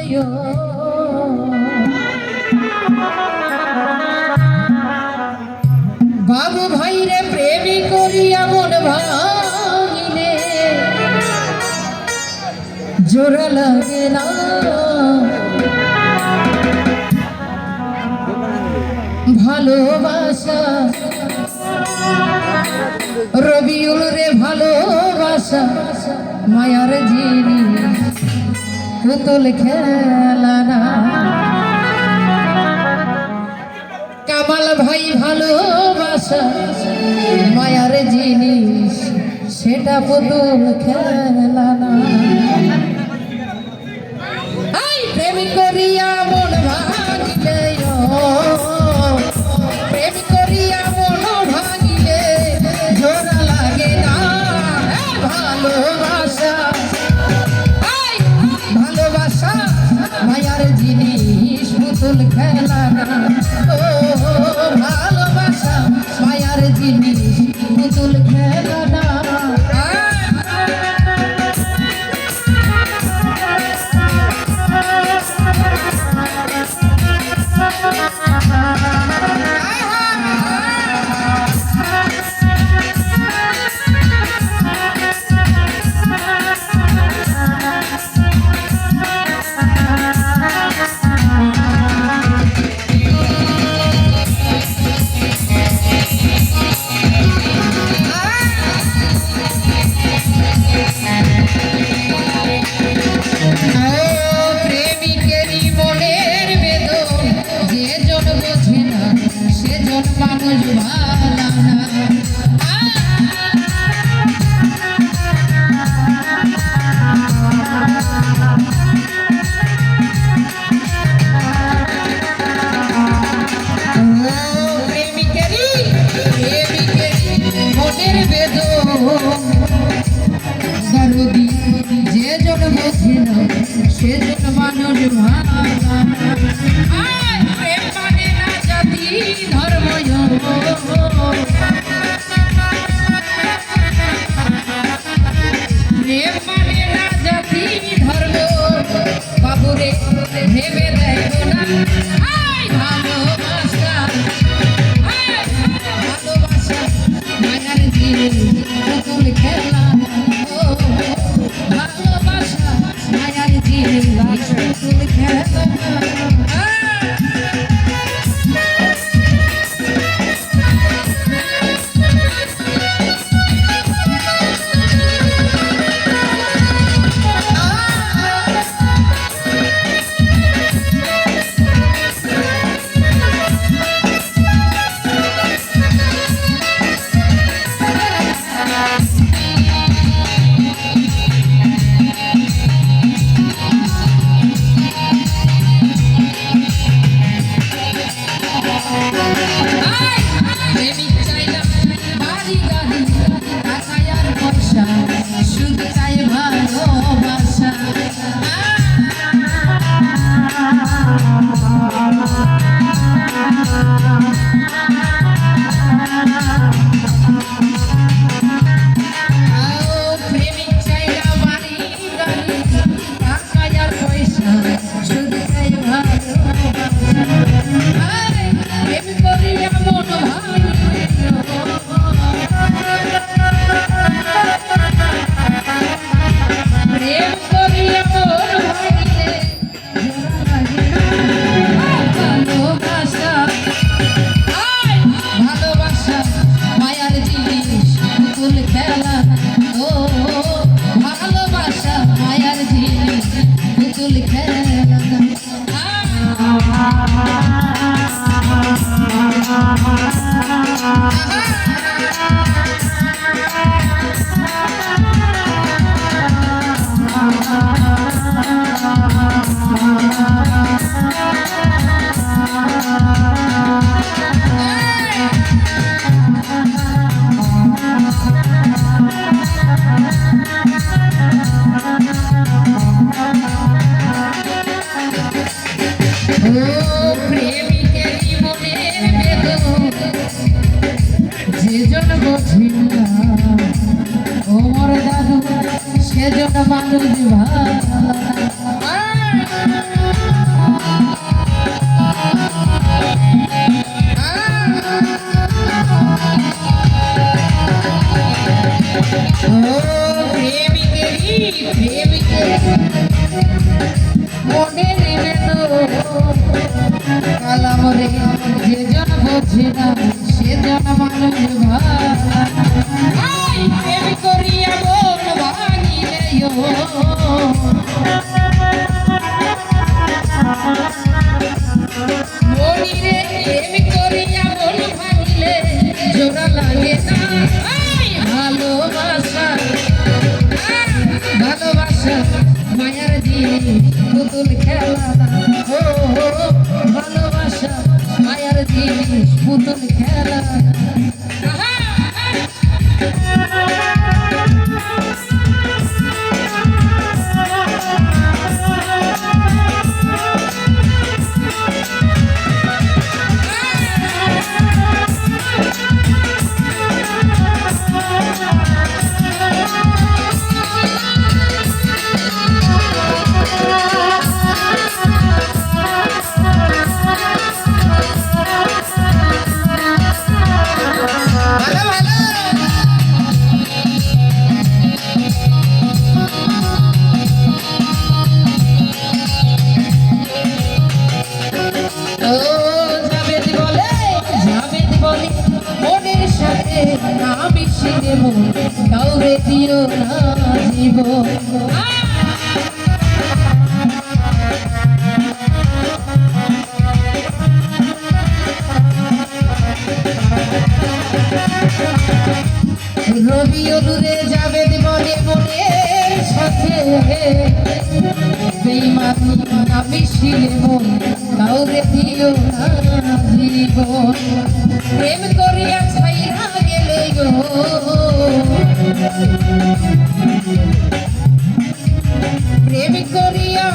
প্রিয় বাবু ভাইরে প্রেমী করিয়া মন ভাঙিলে জোড়া লাগে না ভালোবাসা রবিউল রে ভালোবাসা মায়ার জিনিস পুতুল খেলা না কামাল ভাই ভালোবাসা মায়ার জিনিস সেটা পুতুল খেলা না প্রেম করিয়া মন ভাঙিলে প্রেম করিয়া মন ভাঙিলে জোড়া লাগে না ভালোবাসা ভালোবাসা মায়ার জিনিস পুতুল খেলা না ও ভালোবাসা মায়ার জিনিস পুতুল খেলা না সেজন মানুষ প্রেম মানে না জাতি ধর্ম প্রেম মানে না জাতি ধর্ম বাবুরে ভেবে দেখো না ভালোবাসা ভালোবাসা মায়ার জিনিস পুতুল খেলা ভালোবাসা মায়ার জিনিস পুতুল খেলা সেজন মানুষ ভালো বুঝে না সে জন মানুষ ভাই প্রেম করিয়া মন ভাঙিলে মনিরে প্রেম করিয়া মন ভাঙিলে জোড়া লাগে না ভালোবাসা ভালোবাসা মায়ার জিনিস পুতুল খেলা ও ভালোবাসা মায়ার জিনিস পুতুল খেলা কাউরে দিও না জীবন রবি দূরে যাবে বলে মনের সাথে বেঈমানি না মিশিলে মন কাউরে দিও না জীবন প্রেম করিয়া ছাইরা গেলে গো প্রেম করিয়া